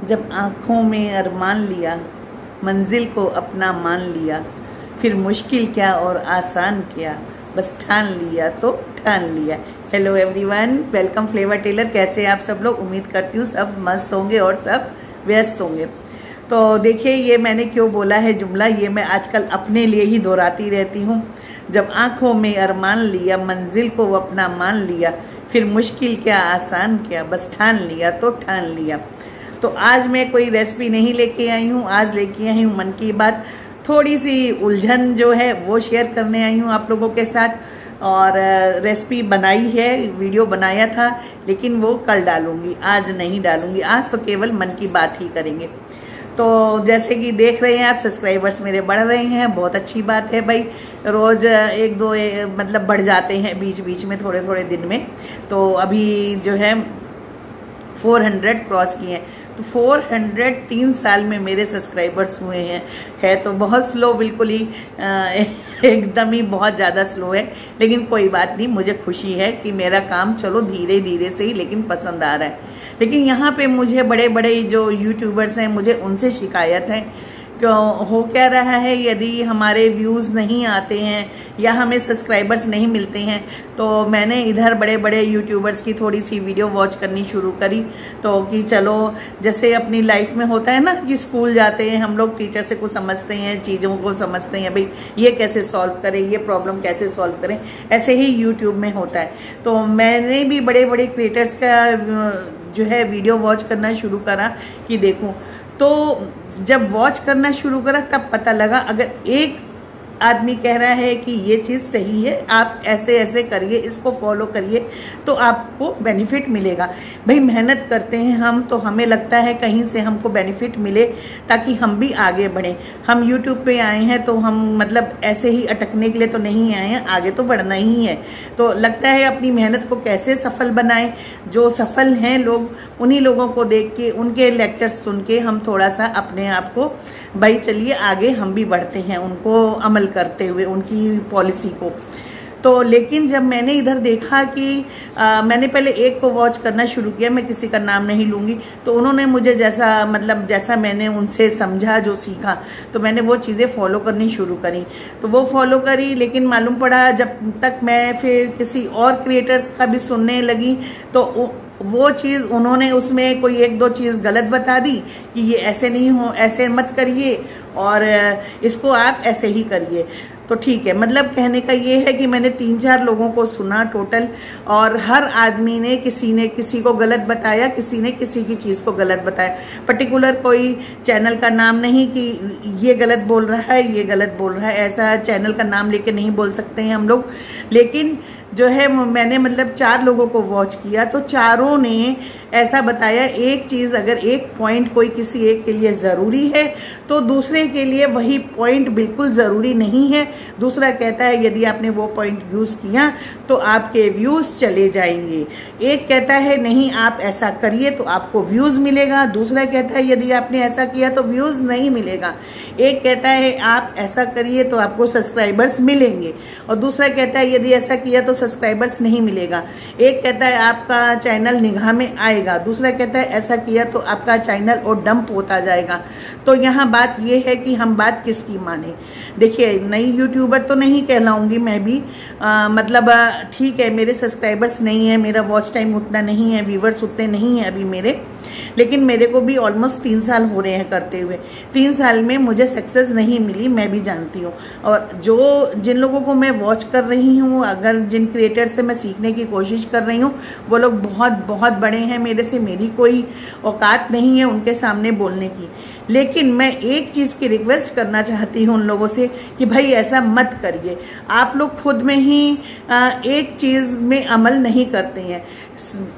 जब आँखों में अरमान लिया, मंजिल को अपना मान लिया, फिर मुश्किल क्या और आसान क्या, बस ठान लिया तो ठान लिया। Hello everyone, welcome Flavour Tailor. कैसे आप सब लोग? उम्मीद करती हूँ सब मस्त होंगे और सब व्यस्त होंगे। तो देखिए, ये मैंने क्यों बोला है जुमला, ये मैं आजकल अपने लिए ही दोहराती रहती हूँ। जब आँखों में अरमान लिया, मंजिल को अपना मान लिया, फिर मुश्किल क्या आसान क्या, बस ठान लिया तो ठान लिया। तो आज मैं कोई रेसिपी नहीं लेके आई हूँ, आज लेके आई हूँ मन की बात। थोड़ी सी उलझन जो है वो शेयर करने आई हूँ आप लोगों के साथ। और रेसिपी बनाई है, वीडियो बनाया था, लेकिन वो कल डालूंगी, आज नहीं डालूंगी। आज तो केवल मन की बात ही करेंगे। तो जैसे कि देख रहे हैं आप, सब्सक्राइबर्स मेरे बढ़ रहे हैं, बहुत अच्छी बात है भाई। रोज़ एक दो मतलब बढ़ जाते हैं बीच बीच में, थोड़े थोड़े दिन में। तो अभी जो है 400 क्रॉस किए हैं। तो 403 साल में मेरे सब्सक्राइबर्स हुए हैं। है तो बहुत स्लो, बिल्कुल ही एकदम ही बहुत ज़्यादा स्लो है, लेकिन कोई बात नहीं। मुझे खुशी है कि मेरा काम चलो धीरे धीरे से ही लेकिन पसंद आ रहा है। लेकिन यहाँ पे मुझे बड़े बड़े जो यूट्यूबर्स हैं, मुझे उनसे शिकायत है। क्यों हो क्या रहा है, यदि हमारे व्यूज़ नहीं आते हैं या हमें सब्सक्राइबर्स नहीं मिलते हैं, तो मैंने इधर बड़े बड़े यूट्यूबर्स की थोड़ी सी वीडियो वॉच करनी शुरू करी। तो कि चलो, जैसे अपनी लाइफ में होता है ना कि स्कूल जाते हैं हम लोग, टीचर से कुछ समझते हैं, चीज़ों को समझते हैं, भाई ये कैसे सॉल्व करें, ये प्रॉब्लम कैसे सॉल्व करें, ऐसे ही यूट्यूब में होता है। तो मैंने भी बड़े बड़े क्रिएटर्स का जो है वीडियो वॉच करना शुरू करा कि देखूं। तो जब वॉच करना शुरू करा तब पता लगा, अगर एक आदमी कह रहा है कि ये चीज़ सही है, आप ऐसे ऐसे करिए, इसको फॉलो करिए, तो आपको बेनिफिट मिलेगा। भाई मेहनत करते हैं हम, तो हमें लगता है कहीं से हमको बेनिफिट मिले ताकि हम भी आगे बढ़ें। हम यूट्यूब पे आए हैं तो हम मतलब ऐसे ही अटकने के लिए तो नहीं आए हैं, आगे तो बढ़ना ही है। तो लगता है अपनी मेहनत को कैसे सफल बनाएं। जो सफल हैं लोग, उन्हीं लोगों को देख के, उनके लेक्चर्स सुन के हम थोड़ा सा अपने आप को, भाई चलिए आगे हम भी बढ़ते हैं, उनको अमल करते हुए उनकी पॉलिसी को। तो लेकिन जब मैंने इधर देखा कि मैंने पहले एक को वॉच करना शुरू किया, मैं किसी का नाम नहीं लूँगी, तो उन्होंने मुझे जैसा मैंने उनसे समझा, जो सीखा, तो मैंने वो चीज़ें फॉलो करनी शुरू करी। तो वो फॉलो करी, लेकिन मालूम पड़ा जब तक मैं फिर किसी और क्रिएटर्स का भी सुनने लगी, तो वो चीज़ उन्होंने उसमें कोई एक दो चीज़ गलत बता दी कि ये ऐसे नहीं हो, ऐसे मत करिए, और इसको आप ऐसे ही करिए। तो ठीक है, मतलब कहने का ये है कि मैंने 3-4 लोगों को सुना टोटल, और हर आदमी ने किसी को गलत बताया, किसी ने किसी की चीज़ को गलत बताया। पर्टिकुलर कोई चैनल का नाम नहीं कि ये गलत बोल रहा है, ये गलत बोल रहा है, ऐसा चैनल का नाम लेके नहीं बोल सकते हैं हम लोग। लेकिन जो है मैंने मतलब 4 लोगों को वॉच किया, तो चारों ने ऐसा बताया, एक चीज़ अगर एक पॉइंट कोई किसी एक के लिए ज़रूरी है, तो दूसरे के लिए वही पॉइंट बिल्कुल ज़रूरी नहीं है। दूसरा कहता है यदि आपने वो पॉइंट यूज़ किया तो आपके व्यूज़ चले जाएंगे। एक कहता है नहीं, आप ऐसा करिए तो आपको व्यूज़ मिलेगा। दूसरा कहता है यदि आपने ऐसा किया तो व्यूज़ नहीं मिलेगा। एक कहता है आप ऐसा करिए तो आपको सब्सक्राइबर्स मिलेंगे, और दूसरा कहता है यदि ऐसा किया तो सब्सक्राइबर्स नहीं मिलेगा। एक कहता है आपका चैनल निगाह में आएगा, दूसरा कहता है ऐसा किया तो आपका चैनल और डंप होता जाएगा। तो यहाँ बात ये है कि हम बात किसकी माने। देखिए, नई यूट्यूबर तो नहीं कहलाऊंगी मैं भी, मतलब ठीक है, मेरे सब्सक्राइबर्स नहीं है, मेरा वॉच टाइम उतना नहीं है, व्यूवर्स उतने नहीं है अभी मेरे, लेकिन मेरे को भी ऑलमोस्ट 3 साल हो रहे हैं करते हुए। 3 साल में मुझे सक्सेस नहीं मिली, मैं भी जानती हूँ। और जिन लोगों को मैं वॉच कर रही हूँ, अगर जिन क्रिएटर से मैं सीखने की कोशिश कर रही हूँ, वो लोग बहुत बहुत बड़े हैं मेरे से, मेरी कोई औकात नहीं है उनके सामने बोलने की। लेकिन मैं एक चीज़ की रिक्वेस्ट करना चाहती हूँ उन लोगों से कि भाई ऐसा मत करिए। आप लोग खुद में ही एक चीज़ में अमल नहीं करते हैं,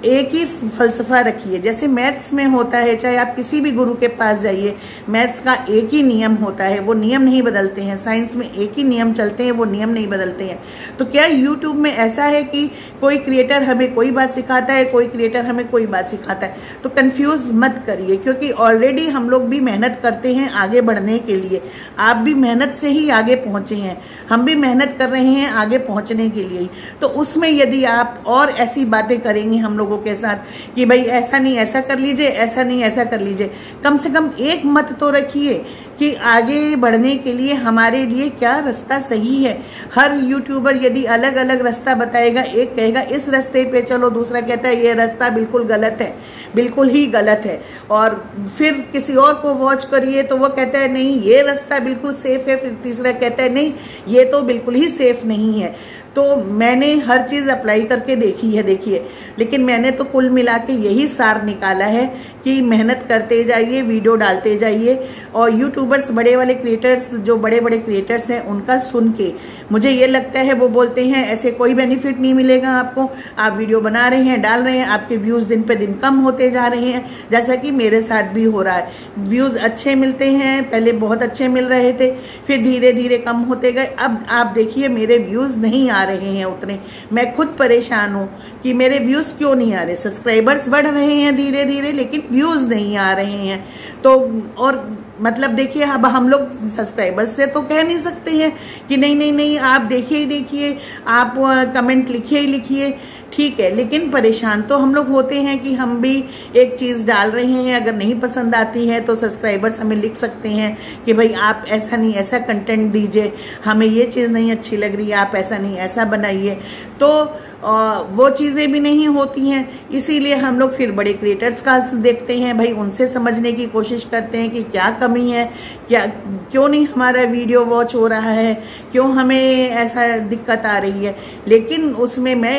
एक ही फलसफा रखिए। जैसे मैथ्स में होता है, चाहे आप किसी भी गुरु के पास जाइए, मैथ्स का एक ही नियम होता है, वो नियम नहीं बदलते हैं। साइंस में एक ही नियम चलते हैं, वो नियम नहीं बदलते हैं। तो क्या यूट्यूब में ऐसा है कि कोई क्रिएटर हमें कोई बात सिखाता है, कोई क्रिएटर हमें कोई बात सिखाता है? तो कंफ्यूज मत करिए, क्योंकि ऑलरेडी हम लोग भी मेहनत करते हैं आगे बढ़ने के लिए। आप भी मेहनत से ही आगे पहुँचे हैं, हम भी मेहनत कर रहे हैं आगे पहुँचने के लिए। तो उसमें यदि आप और ऐसी बातें करेंगे हम लोगों के साथ कि भाई ऐसा नहीं ऐसा कर लीजिए, ऐसा नहीं ऐसा कर लीजिए, कम से कम एक मत तो रखिए कि आगे बढ़ने के लिए हमारे लिए क्या रास्ता सही है। हर यूट्यूबर यदि अलग अलग रास्ता बताएगा, एक कहेगा इस रास्ते पे चलो, दूसरा कहता है ये रास्ता बिल्कुल गलत है, बिल्कुल ही गलत है, और फिर किसी और को वॉच करिए तो वो कहता है नहीं ये रास्ता बिल्कुल सेफ है, फिर तीसरा कहता है नहीं ये तो बिल्कुल ही सेफ नहीं है। तो मैंने हर चीज़ अप्लाई करके देखी है, देखिए, लेकिन मैंने तो कुल मिला के यही सार निकाला है कि मेहनत करते जाइए, वीडियो डालते जाइए, और यूट्यूबर्स बड़े वाले क्रिएटर्स जो बड़े बड़े क्रिएटर्स हैं उनका सुन के मुझे ये लगता है वो बोलते हैं ऐसे कोई बेनिफिट नहीं मिलेगा आपको, आप वीडियो बना रहे हैं, डाल रहे हैं, आपके व्यूज़ दिन पे दिन कम होते जा रहे हैं, जैसा कि मेरे साथ भी हो रहा है। व्यूज़ अच्छे मिलते हैं, पहले बहुत अच्छे मिल रहे थे, फिर धीरे धीरे कम होते गए। अब आप देखिए मेरे व्यूज़ नहीं आ रहे हैं उतने, मैं खुद परेशान हूँ कि मेरे व्यूज़ क्यों नहीं आ रहे। सब्सक्राइबर्स बढ़ रहे हैं धीरे धीरे, लेकिन व्यूज़ नहीं आ रहे हैं। तो और मतलब देखिए, अब हम लोग सब्सक्राइबर्स से तो कह नहीं सकते हैं कि नहीं नहीं नहीं आप देखिए ही देखिए, आप कमेंट लिखिए ही लिखिए, ठीक है, लेकिन परेशान तो हम लोग होते हैं कि हम भी एक चीज़ डाल रहे हैं, अगर नहीं पसंद आती है तो सब्सक्राइबर्स हमें लिख सकते हैं कि भाई आप ऐसा नहीं ऐसा कंटेंट दीजिए, हमें ये चीज़ नहीं अच्छी लग रही है, आप ऐसा नहीं ऐसा बनाइए। तो वो चीज़ें भी नहीं होती हैं, इसीलिए हम लोग फिर बड़े क्रिएटर्स का देखते हैं, भाई उनसे समझने की कोशिश करते हैं कि क्या कमी है, क्या क्यों नहीं हमारा वीडियो वॉच हो रहा है, क्यों हमें ऐसा दिक्कत आ रही है। लेकिन उसमें मैं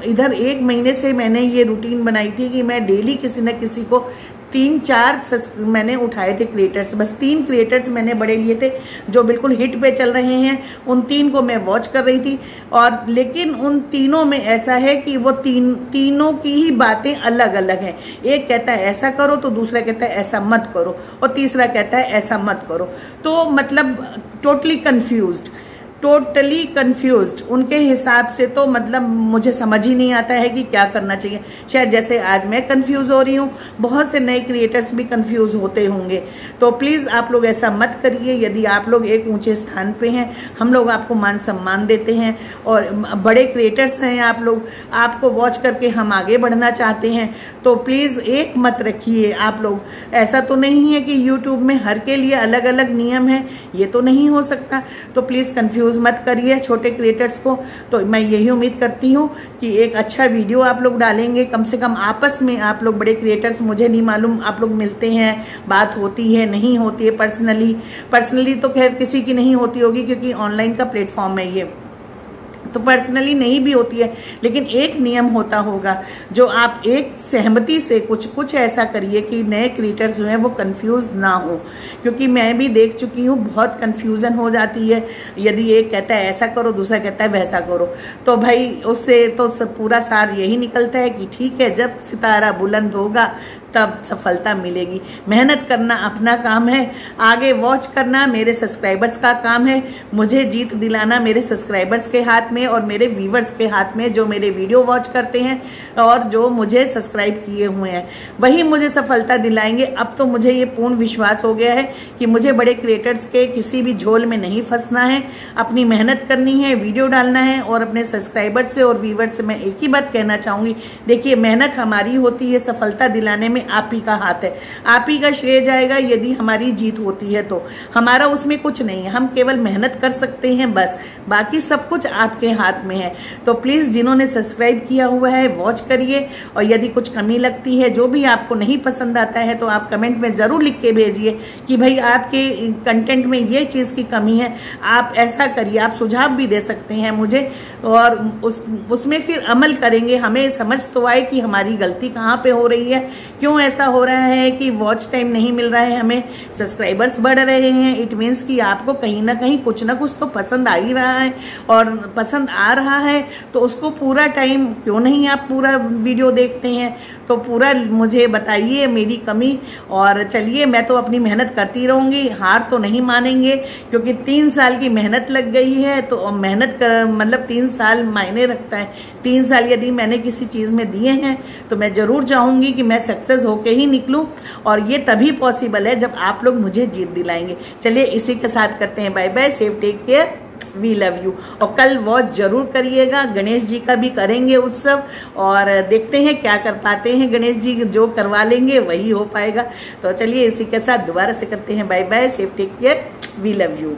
इधर 1 महीने से मैंने ये रूटीन बनाई थी कि मैं डेली किसी न किसी को 3-4 मैंने उठाए थे क्रिएटर्स, बस 3 क्रिएटर्स मैंने बड़े लिए थे जो बिल्कुल हिट पे चल रहे हैं, उन 3 को मैं वॉच कर रही थी। और लेकिन उन तीनों में ऐसा है कि वो तीनों की ही बातें अलग अलग हैं। एक कहता है ऐसा करो तो दूसरा कहता है ऐसा मत करो, और तीसरा कहता है ऐसा मत करो। तो मतलब टोटली कंफ्यूज्ड उनके हिसाब से। तो मतलब मुझे समझ ही नहीं आता है कि क्या करना चाहिए। शायद जैसे आज मैं कंफ्यूज हो रही हूँ, बहुत से नए क्रिएटर्स भी कंफ्यूज होते होंगे। तो प्लीज़ आप लोग ऐसा मत करिए। यदि आप लोग एक ऊंचे स्थान पे हैं, हम लोग आपको मान सम्मान देते हैं, और बड़े क्रिएटर्स हैं आप लोग, आपको वॉच करके हम आगे बढ़ना चाहते हैं। तो प्लीज़ एक मत रखिए आप लोग। ऐसा तो नहीं है कि यूट्यूब में हर के लिए अलग अलग नियम है, ये तो नहीं हो सकता। तो प्लीज़ कंफ्यूज मत करिए छोटे क्रिएटर्स को। तो मैं यही उम्मीद करती हूँ कि एक अच्छा वीडियो आप लोग डालेंगे, कम से कम आपस में आप लोग बड़े क्रिएटर्स, मुझे नहीं मालूम आप लोग मिलते हैं, बात होती है नहीं होती है, पर्सनली तो खैर किसी की नहीं होती होगी क्योंकि ऑनलाइन का प्लेटफॉर्म है ये, तो पर्सनली नहीं भी होती है। लेकिन एक नियम होता होगा जो आप एक सहमति से कुछ ऐसा करिए कि नए क्रिएटर्स जो हैं वो कंफ्यूज ना हो, क्योंकि मैं भी देख चुकी हूँ बहुत कंफ्यूजन हो जाती है। यदि एक कहता है ऐसा करो, दूसरा कहता है वैसा करो, तो भाई उससे तो पूरा सार यही निकलता है कि ठीक है, जब सितारा बुलंद होगा तब सफलता मिलेगी। मेहनत करना अपना काम है, आगे वॉच करना मेरे सब्सक्राइबर्स का काम है, मुझे जीत दिलाना मेरे सब्सक्राइबर्स के हाथ में और मेरे व्यूवर्स के हाथ में, जो मेरे वीडियो वॉच करते हैं और जो मुझे सब्सक्राइब किए हुए हैं, वही मुझे सफलता दिलाएंगे। अब तो मुझे ये पूर्ण विश्वास हो गया है कि मुझे बड़े क्रिएटर्स के किसी भी झोल में नहीं फंसना है, अपनी मेहनत करनी है, वीडियो डालना है। और अपने सब्सक्राइबर्स से और व्यूवर्स से मैं एक ही बात कहना चाहूँगी, देखिए मेहनत हमारी होती है, सफलता दिलाने में आप ही का हाथ है, आप ही का श्रेय जाएगा। यदि हमारी जीत होती है तो हमारा उसमें कुछ नहीं है, हम केवल मेहनत कर सकते हैं बस, बाकी सब कुछ आपके हाथ में है। तो प्लीज़ जिन्होंने सब्सक्राइब किया हुआ है वॉच करिए, और यदि कुछ कमी लगती है, जो भी आपको नहीं पसंद आता है, तो आप कमेंट में ज़रूर लिख के भेजिए कि भाई आपके कंटेंट में ये चीज़ की कमी है, आप ऐसा करिए। आप सुझाव भी दे सकते हैं मुझे, और उसमें फिर अमल करेंगे। हमें समझ तो आए कि हमारी गलती कहाँ पे हो रही है, क्यों ऐसा हो रहा है कि वॉच टाइम नहीं मिल रहा है, हमें सब्सक्राइबर्स बढ़ रहे हैं। इट मीन्स कि आपको कहीं ना कहीं कुछ ना कुछ तो पसंद आ ही रहा है, और पसंद आ रहा है तो उसको पूरा टाइम क्यों नहीं आप पूरा वीडियो देखते हैं। तो पूरा मुझे बताइए मेरी कमी, और चलिए मैं तो अपनी मेहनत करती रहूँगी, हार तो नहीं मानेंगे, क्योंकि 3 साल की मेहनत लग गई है। तो मेहनत कर मतलब 3 साल मायने रखता है। 3 साल यदि मैंने किसी चीज़ में दिए हैं तो मैं ज़रूर चाहूँगी कि मैं सक्सेस सक्सेस होके ही निकलूं, और ये तभी पॉसिबल है जब आप लोग मुझे जीत दिलाएंगे। चलिए इसी के साथ करते हैं bye bye, safe take care, we love you. और कल वॉच जरूर करिएगा, गणेश जी का भी करेंगे उत्सव, और देखते हैं क्या कर पाते हैं गणेश जी, जो करवा लेंगे वही हो पाएगा। तो चलिए इसी के साथ दोबारा से करते हैं bye bye, safe take care, we love you.